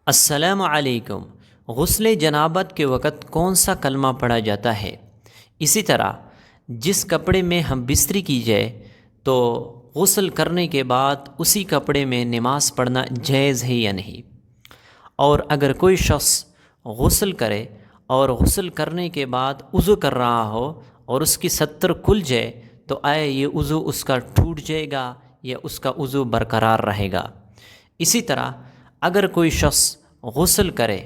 السلام علیکم۔ غسل جنابت کے وقت کون سا کلمہ پڑھا جاتا ہے؟ اسی طرح جس کپڑے میں ہم بستری کی جائے تو غسل کرنے کے بعد اسی کپڑے میں نماز پڑھنا جائز ہے یا نہیں؟ اور اگر کوئی شخص غسل کرے اور غسل کرنے کے بعد وضو کر رہا ہو اور اس کی ستر کھل جائے تو آیا یہ وضو اس کا ٹوٹ جائے گا یا اس کا وضو برقرار رہے گا؟ اسی طرح اگر کوئی شخص غسل کرے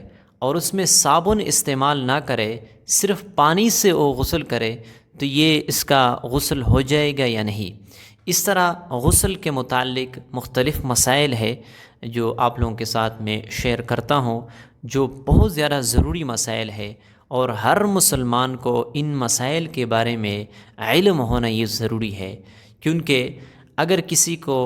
اور اس میں صابن استعمال نہ کرے، صرف پانی سے وہ غسل کرے تو یہ اس کا غسل ہو جائے گا یا نہیں؟ اس طرح غسل کے متعلق مختلف مسائل ہے جو آپ لوگوں کے ساتھ میں شیئر کرتا ہوں، جو بہت زیادہ ضروری مسائل ہے اور ہر مسلمان کو ان مسائل کے بارے میں علم ہونا یہ ضروری ہے، کیونکہ اگر کسی کو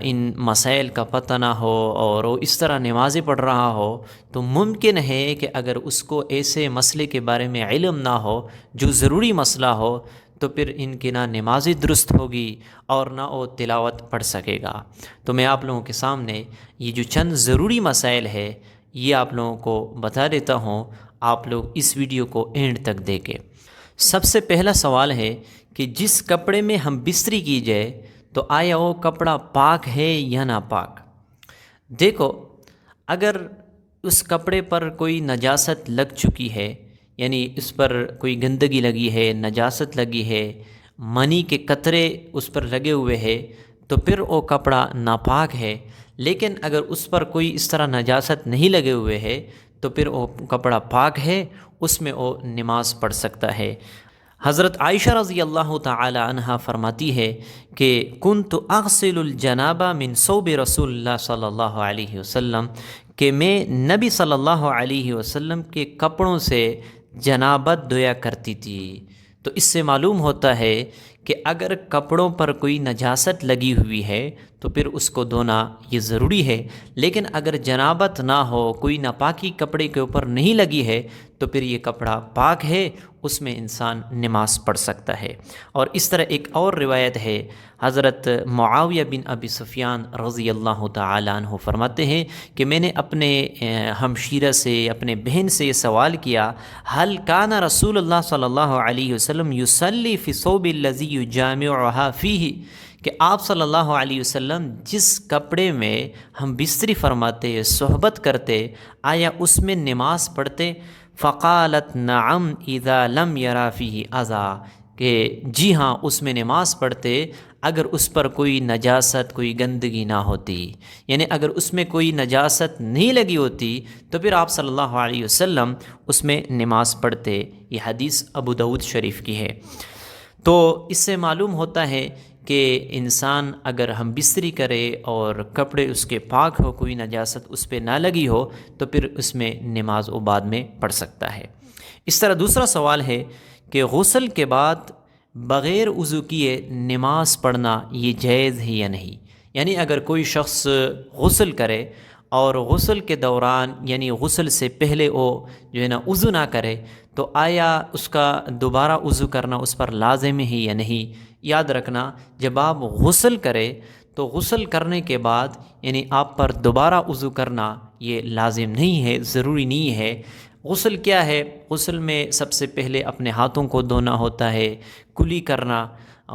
ان مسائل کا پتہ نہ ہو اور وہ اس طرح نمازیں پڑھ رہا ہو تو ممکن ہے کہ اگر اس کو ایسے مسئلے کے بارے میں علم نہ ہو جو ضروری مسئلہ ہو تو پھر ان کی نہ نمازیں درست ہوگی اور نہ وہ تلاوت پڑھ سکے گا۔ تو میں آپ لوگوں کے سامنے یہ جو چند ضروری مسائل ہے یہ آپ لوگوں کو بتا دیتا ہوں، آپ لوگ اس ویڈیو کو اینڈ تک دیکھیں۔ سب سے پہلا سوال ہے کہ جس کپڑے میں ہم بستری کی جائے تو آیا وہ کپڑا پاک ہے یا ناپاک؟ دیکھو، اگر اس کپڑے پر کوئی نجاست لگ چکی ہے، یعنی اس پر کوئی گندگی لگی ہے، نجاست لگی ہے، منی کے قطرے اس پر لگے ہوئے ہیں تو پھر وہ کپڑا ناپاک ہے۔ لیکن اگر اس پر کوئی اس طرح نجاست نہیں لگے ہوئے ہے تو پھر وہ کپڑا پاک ہے، اس میں وہ نماز پڑھ سکتا ہے۔ حضرت عائشہ رضی اللہ تعالی عنہا فرماتی ہے کہ کنت اغسل الجنابہ من ثوب رسول اللہ صلی اللہ علیہ وسلم، کہ میں نبی صلی اللہ علیہ وسلم کے کپڑوں سے جنابت دھویا کرتی تھی۔ تو اس سے معلوم ہوتا ہے کہ اگر کپڑوں پر کوئی نجاست لگی ہوئی ہے تو پھر اس کو دھونا یہ ضروری ہے، لیکن اگر جنابت نہ ہو، کوئی ناپاکی کپڑے کے اوپر نہیں لگی ہے تو پھر یہ کپڑا پاک ہے، اس میں انسان نماز پڑھ سکتا ہے۔ اور اس طرح ایک اور روایت ہے، حضرت معاویہ بن ابی سفیان رضی اللہ تعالی عنہ فرماتے ہیں کہ میں نے اپنے ہمشیرہ سے، اپنے بہن سے یہ سوال کیا، هل کان رسول اللہ صلی اللہ علیہ وسلم یصلی فی ثوب الذی یجامعها فیہ، کہ آپ صلی اللہ علیہ وسلم جس کپڑے میں ہم بستری فرماتے، صحبت کرتے، آیا اس میں نماز پڑھتے؟ فقالت نعم اذا لم یرا فیہ اذی، کہ جی ہاں اس میں نماز پڑھتے اگر اس پر کوئی نجاست، کوئی گندگی نہ ہوتی، یعنی اگر اس میں کوئی نجاست نہیں لگی ہوتی تو پھر آپ صلی اللہ علیہ وسلم اس میں نماز پڑھتے۔ یہ حدیث ابو داؤد شریف کی ہے۔ تو اس سے معلوم ہوتا ہے کہ انسان اگر ہم بستری کرے اور کپڑے اس کے پاک ہو، کوئی نجاست اس پہ نہ لگی ہو تو پھر اس میں نماز وہ بعد میں پڑھ سکتا ہے۔ اس طرح دوسرا سوال ہے کہ غسل کے بعد بغیر وضو کیے نماز پڑھنا یہ جائز ہے یا نہیں؟ یعنی اگر کوئی شخص غسل کرے اور غسل کے دوران، یعنی غسل سے پہلے وہ جو ہے نا وضو نہ کرے تو آیا اس کا دوبارہ وضو کرنا اس پر لازم ہے یا نہیں؟ یاد رکھنا، جب آپ غسل کرے تو غسل کرنے کے بعد یعنی آپ پر دوبارہ وضو کرنا یہ لازم نہیں ہے، ضروری نہیں ہے۔ غسل کیا ہے؟ غسل میں سب سے پہلے اپنے ہاتھوں کو دھونا ہوتا ہے، کلی کرنا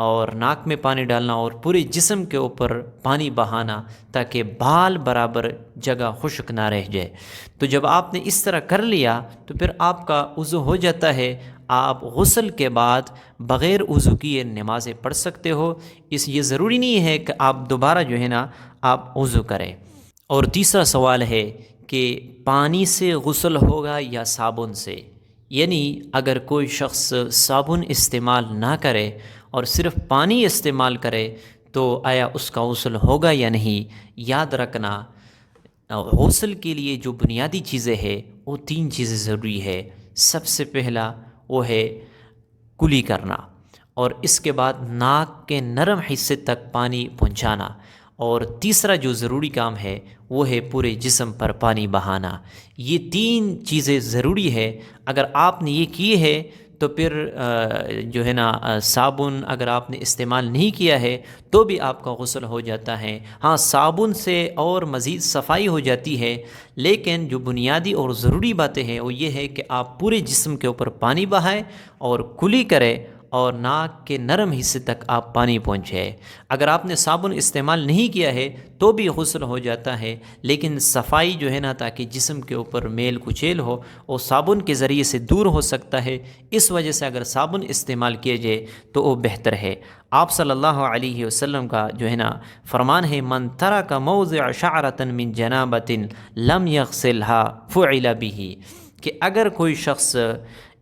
اور ناک میں پانی ڈالنا اور پورے جسم کے اوپر پانی بہانا تاکہ بال برابر جگہ خشک نہ رہ جائے۔ تو جب آپ نے اس طرح کر لیا تو پھر آپ کا وضو ہو جاتا ہے، آپ غسل کے بعد بغیر وضو کیے نمازیں پڑھ سکتے ہو۔ یہ ضروری نہیں ہے کہ آپ دوبارہ جو ہے نا آپ وضو کریں۔ اور تیسرا سوال ہے کہ پانی سے غسل ہوگا یا صابن سے؟ یعنی اگر کوئی شخص صابن استعمال نہ کرے اور صرف پانی استعمال کرے تو آیا اس کا غسل ہوگا یا نہیں؟ یاد رکھنا، غسل کے لیے جو بنیادی چیزیں ہیں وہ 3 چیزیں ضروری ہے۔ سب سے پہلا وہ ہے کلی کرنا، اور اس کے بعد ناک کے نرم حصے تک پانی پہنچانا، اور تیسرا جو ضروری کام ہے وہ ہے پورے جسم پر پانی بہانا۔ یہ 3 چیزیں ضروری ہے، اگر آپ نے یہ کی ہے تو پھر جو ہے نا صابن اگر آپ نے استعمال نہیں کیا ہے تو بھی آپ کا غسل ہو جاتا ہے۔ ہاں، صابن سے اور مزید صفائی ہو جاتی ہے، لیکن جو بنیادی اور ضروری باتیں ہیں وہ یہ ہے کہ آپ پورے جسم کے اوپر پانی بہائیں اور کلی کریں اور ناک کے نرم حصے تک آپ پانی پہنچائے۔ اگر آپ نے صابن استعمال نہیں کیا ہے تو بھی غسل ہو جاتا ہے، لیکن صفائی جو ہے نا تاکہ جسم کے اوپر میل کچیل ہو وہ صابن کے ذریعے سے دور ہو سکتا ہے، اس وجہ سے اگر صابن استعمال کیا جائے تو وہ بہتر ہے۔ آپ صلی اللہ علیہ وسلم کا جو ہے نا فرمان ہے، من ترک موضع شعرۃ من جنابۃ لم یغسلها فعل به، کہ اگر کوئی شخص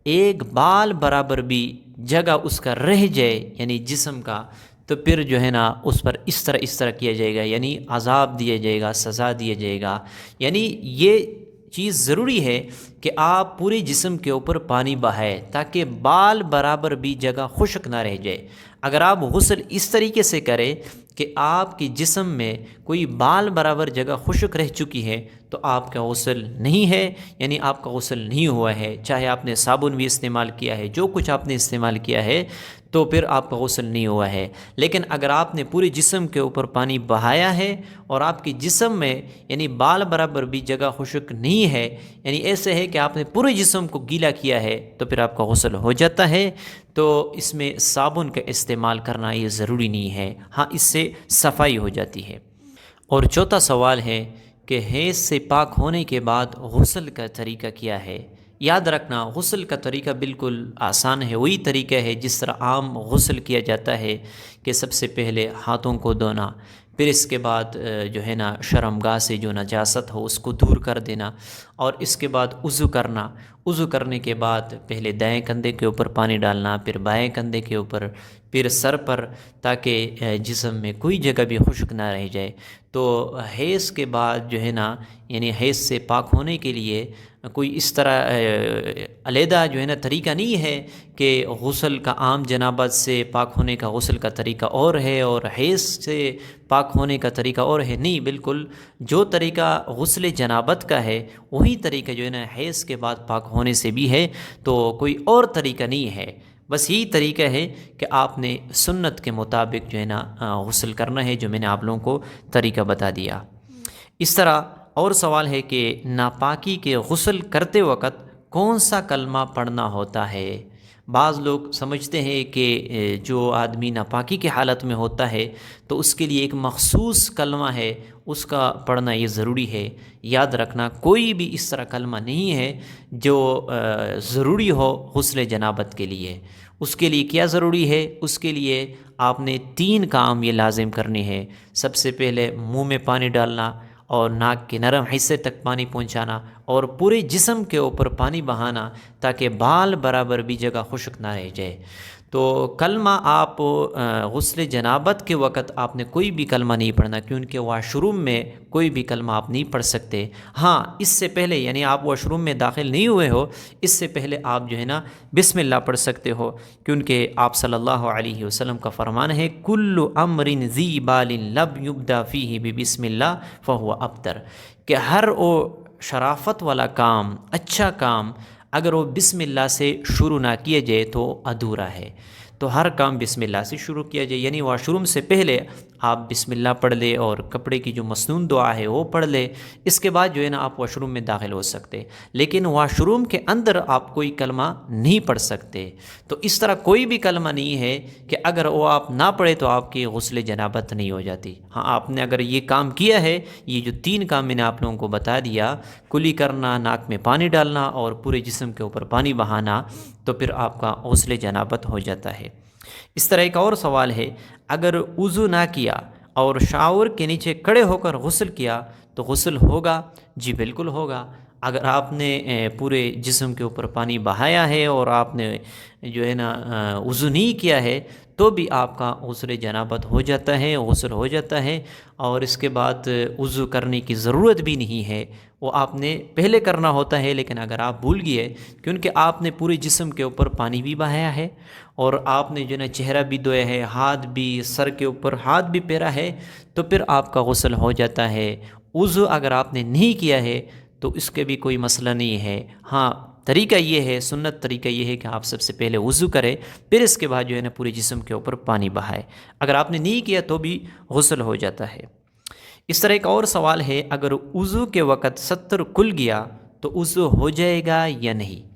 ایک بال برابر بھی جگہ اس کا رہ جائے یعنی جسم کا، تو پھر جو ہے نا اس پر اس طرح کیا جائے گا، یعنی عذاب دیا جائے گا، سزا دیا جائے گا۔ یعنی یہ چیز ضروری ہے کہ آپ پورے جسم کے اوپر پانی بہائیں تاکہ بال برابر بھی جگہ خشک نہ رہ جائے۔ اگر آپ غسل اس طریقے سے کریں کہ آپ کے جسم میں کوئی بال برابر جگہ خشک رہ چکی ہے تو آپ کا غسل نہیں ہے، یعنی آپ کا غسل نہیں ہوا ہے، چاہے آپ نے صابن بھی استعمال کیا ہے، جو کچھ آپ نے استعمال کیا ہے تو پھر آپ کا غسل نہیں ہوا ہے۔ لیکن اگر آپ نے پورے جسم کے اوپر پانی بہایا ہے اور آپ کے جسم میں یعنی بال برابر بھی جگہ خشک نہیں ہے، یعنی ایسے ہے کہ آپ نے پورے جسم کو گیلا کیا ہے، تو پھر آپ کا غسل ہو جاتا ہے۔ تو اس میں صابن کا استعمال کرنا یہ ضروری نہیں ہے، ہاں اس سے صفائی ہو جاتی ہے۔ اور چوتھا سوال ہے کہ حیض سے پاک ہونے کے بعد غسل کا طریقہ کیا ہے؟ یاد رکھنا، غسل کا طریقہ بالکل آسان ہے، وہی طریقہ ہے جس طرح عام غسل کیا جاتا ہے کہ سب سے پہلے ہاتھوں کو دھونا، پھر اس کے بعد جو ہے نا شرمگاہ سے جو نجاست ہو اس کو دور کر دینا، اور اس کے بعد وضو کرنا۔ وضو کرنے کے بعد پہلے دائیں کندھے کے اوپر پانی ڈالنا، پھر بائیں کندھے کے اوپر، پھر سر پر، تاکہ جسم میں کوئی جگہ بھی خشک نہ رہ جائے۔ تو حیض کے بعد جو ہے نا یعنی حیض سے پاک ہونے کے لیے کوئی اس طرح علیحدہ جو ہے نا طریقہ نہیں ہے کہ غسل کا عام جنابت سے پاک ہونے کا غسل کا طریقہ اور ہے اور حیض سے پاک ہونے کا طریقہ اور ہے، نہیں، بالکل جو طریقہ غسل جنابت کا ہے وہی طریقہ جو ہے نا حیض کے بعد پاک ہونے سے بھی ہے، تو کوئی اور طریقہ نہیں ہے، بس یہی طریقہ ہے کہ آپ نے سنت کے مطابق جو ہے نا غسل کرنا ہے، جو میں نے آپ لوگوں کو طریقہ بتا دیا۔ اس طرح اور سوال ہے کہ ناپاکی کے غسل کرتے وقت کون سا کلمہ پڑھنا ہوتا ہے؟ بعض لوگ سمجھتے ہیں کہ جو آدمی ناپاکی کی حالت میں ہوتا ہے تو اس کے لیے ایک مخصوص کلمہ ہے، اس کا پڑھنا یہ ضروری ہے۔ یاد رکھنا، کوئی بھی اس طرح کلمہ نہیں ہے جو ضروری ہو غسل جنابت کے لیے۔ اس کے لیے کیا ضروری ہے؟ اس کے لیے آپ نے 3 کام یہ لازم کرنے ہیں۔ سب سے پہلے منہ میں پانی ڈالنا اور ناک کے نرم حصے تک پانی پہنچانا اور پورے جسم کے اوپر پانی بہانا تاکہ بال برابر بھی جگہ خشک نہ رہ جائے۔ تو کلمہ آپ غسل جنابت کے وقت آپ نے کوئی بھی کلمہ نہیں پڑھنا، کیونکہ واش روم میں کوئی بھی کلمہ آپ نہیں پڑھ سکتے۔ ہاں، اس سے پہلے یعنی آپ واش روم میں داخل نہیں ہوئے ہو، اس سے پہلے آپ جو ہے نا بسم اللہ پڑھ سکتے ہو، کیونکہ آپ صلی اللہ علیہ وسلم کا فرمان ہے کل امر ذی بال لم یبدا فیہ ببسم اللہ فہو ابتر، کہ ہر وہ شرافت والا کام، اچھا کام، اگر وہ بسم اللہ سے شروع نہ کیا جائے تو ادھورا ہے۔ تو ہر کام بسم اللہ سے شروع کیا جائے، یعنی واش روم سے پہلے آپ بسم اللہ پڑھ لے اور کپڑے کی جو مسنون دعا ہے وہ پڑھ لے، اس کے بعد جو ہے نا آپ واش روم میں داخل ہو سکتے، لیکن واش روم کے اندر آپ کوئی کلمہ نہیں پڑھ سکتے۔ تو اس طرح کوئی بھی کلمہ نہیں ہے کہ اگر وہ آپ نہ پڑھے تو آپ کی غسل جنابت نہیں ہو جاتی۔ ہاں، آپ نے اگر یہ کام کیا ہے، یہ جو 3 کام میں نے آپ لوگوں کو بتا دیا، کلی کرنا، ناک میں پانی ڈالنا اور پورے جسم کے اوپر پانی بہانا، تو پھر آپ کا غسل جنابت ہو جاتا ہے۔ اس طرح ایک اور سوال ہے، اگر وضو نہ کیا اور شاور کے نیچے کھڑے ہو کر غسل کیا تو غسل ہوگا؟ جی بالکل ہوگا۔ اگر آپ نے پورے جسم کے اوپر پانی بہایا ہے اور آپ نے جو ہے نا وضو نہیں کیا ہے تو بھی آپ کا غسل جنابت ہو جاتا ہے، غسل ہو جاتا ہے، اور اس کے بعد وضو کرنے کی ضرورت بھی نہیں ہے، وہ آپ نے پہلے کرنا ہوتا ہے، لیکن اگر آپ بھول گئے کیونکہ آپ نے پورے جسم کے اوپر پانی بھی بہایا ہے اور آپ نے جو ہے نا چہرہ بھی دھویا ہے، ہاتھ بھی، سر کے اوپر ہاتھ بھی پھیرا ہے، تو پھر آپ کا غسل ہو جاتا ہے۔ وضو اگر آپ نے نہیں کیا ہے تو اس کے بھی کوئی مسئلہ نہیں ہے۔ ہاں، طریقہ یہ ہے، سنت طریقہ یہ ہے کہ آپ سب سے پہلے وضو کریں، پھر اس کے بعد جو ہے نا پورے جسم کے اوپر پانی بہائے۔ اگر آپ نے نہیں کیا تو بھی غسل ہو جاتا ہے۔ اس طرح ایک اور سوال ہے، اگر وضو کے وقت ستر کھل گیا تو وضو ہو جائے گا یا نہیں؟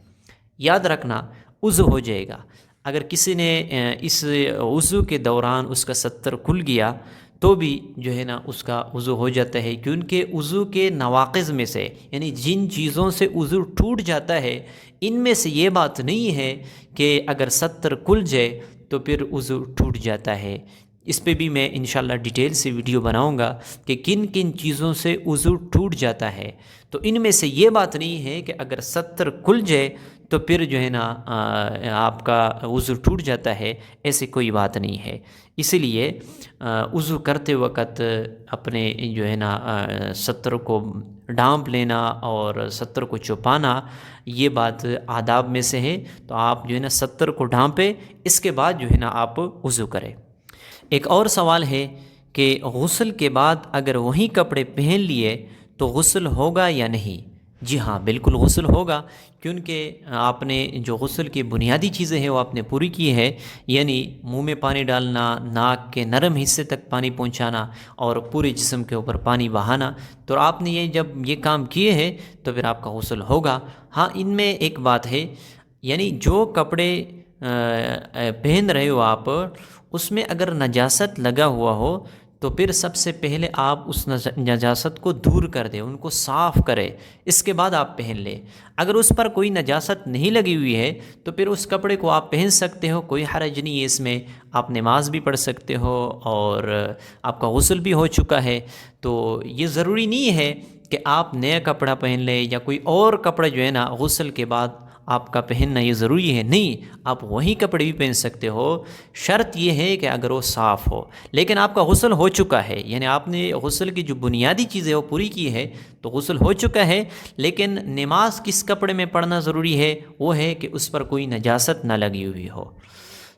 یاد رکھنا، وضو ہو جائے گا۔ اگر کسی نے اس وضو کے دوران اس کا ستر کھل گیا تو بھی جو ہے نا اس کا وضو ہو جاتا ہے، کیونکہ وضو کے نواقض میں سے، یعنی جن چیزوں سے وضو ٹوٹ جاتا ہے، ان میں سے یہ بات نہیں ہے کہ اگر ستر کھل جائے تو پھر وضو ٹوٹ جاتا ہے۔ اس پہ بھی میں انشاءاللہ ڈیٹیل سے ویڈیو بناؤں گا کہ کن کن چیزوں سے وضو ٹوٹ جاتا ہے۔ تو ان میں سے یہ بات نہیں ہے کہ اگر ستر کھل جائے تو پھر جو ہے نا آپ کا وضو ٹوٹ جاتا ہے، ایسی کوئی بات نہیں ہے۔ اسی لیے وضو کرتے وقت اپنے جو ہے نا ستر کو ڈھانپ لینا اور ستر کو چھپانا، یہ بات آداب میں سے ہے۔ تو آپ جو ہے نا ستر کو ڈھانپیں، اس کے بعد جو ہے نا آپ وضو کریں۔ ایک اور سوال ہے کہ غسل کے بعد اگر وہی کپڑے پہن لیے تو غسل ہوگا یا نہیں؟ جی ہاں، بالکل غسل ہوگا، کیونکہ آپ نے جو غسل کی بنیادی چیزیں ہیں وہ آپ نے پوری کی ہے، یعنی منہ میں پانی ڈالنا، ناک کے نرم حصے تک پانی پہنچانا اور پورے جسم کے اوپر پانی بہانا۔ تو آپ نے جب یہ کام کیے ہیں تو پھر آپ کا غسل ہوگا۔ ہاں، ان میں ایک بات ہے، یعنی جو کپڑے پہن رہے ہو آپ، اس میں اگر نجاست لگا ہوا ہو تو پھر سب سے پہلے آپ اس نجاست کو دور کر دیں، ان کو صاف کریں، اس کے بعد آپ پہن لیں۔ اگر اس پر کوئی نجاست نہیں لگی ہوئی ہے تو پھر اس کپڑے کو آپ پہن سکتے ہو، کوئی حرج نہیں ہے اس میں، آپ نماز بھی پڑھ سکتے ہو اور آپ کا غسل بھی ہو چکا ہے۔ تو یہ ضروری نہیں ہے کہ آپ نیا کپڑا پہن لیں یا کوئی اور کپڑا جو ہے نا غسل کے بعد آپ کا پہننا یہ ضروری ہے، نہیں، آپ وہی کپڑے بھی پہن سکتے ہو، شرط یہ ہے کہ اگر وہ صاف ہو۔ لیکن آپ کا غسل ہو چکا ہے، یعنی آپ نے غسل کی جو بنیادی چیزیں وہ پوری کی ہے، تو غسل ہو چکا ہے، لیکن نماز کس کپڑے میں پڑھنا ضروری ہے؟ وہ ہے کہ اس پر کوئی نجاست نہ لگی ہوئی ہو۔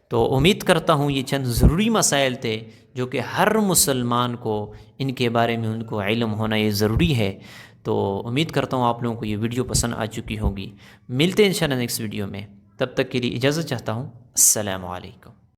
تو امید کرتا ہوں یہ چند ضروری مسائل تھے جو کہ ہر مسلمان کو ان کے بارے میں ان کو علم ہونا یہ ضروری ہے۔ تو امید کرتا ہوں آپ لوگوں کو یہ ویڈیو پسند آ چکی ہوگی۔ ملتے ہیں انشاءاللہ نیکسٹ ویڈیو میں، تب تک کے لیے اجازت چاہتا ہوں۔ السلام علیکم۔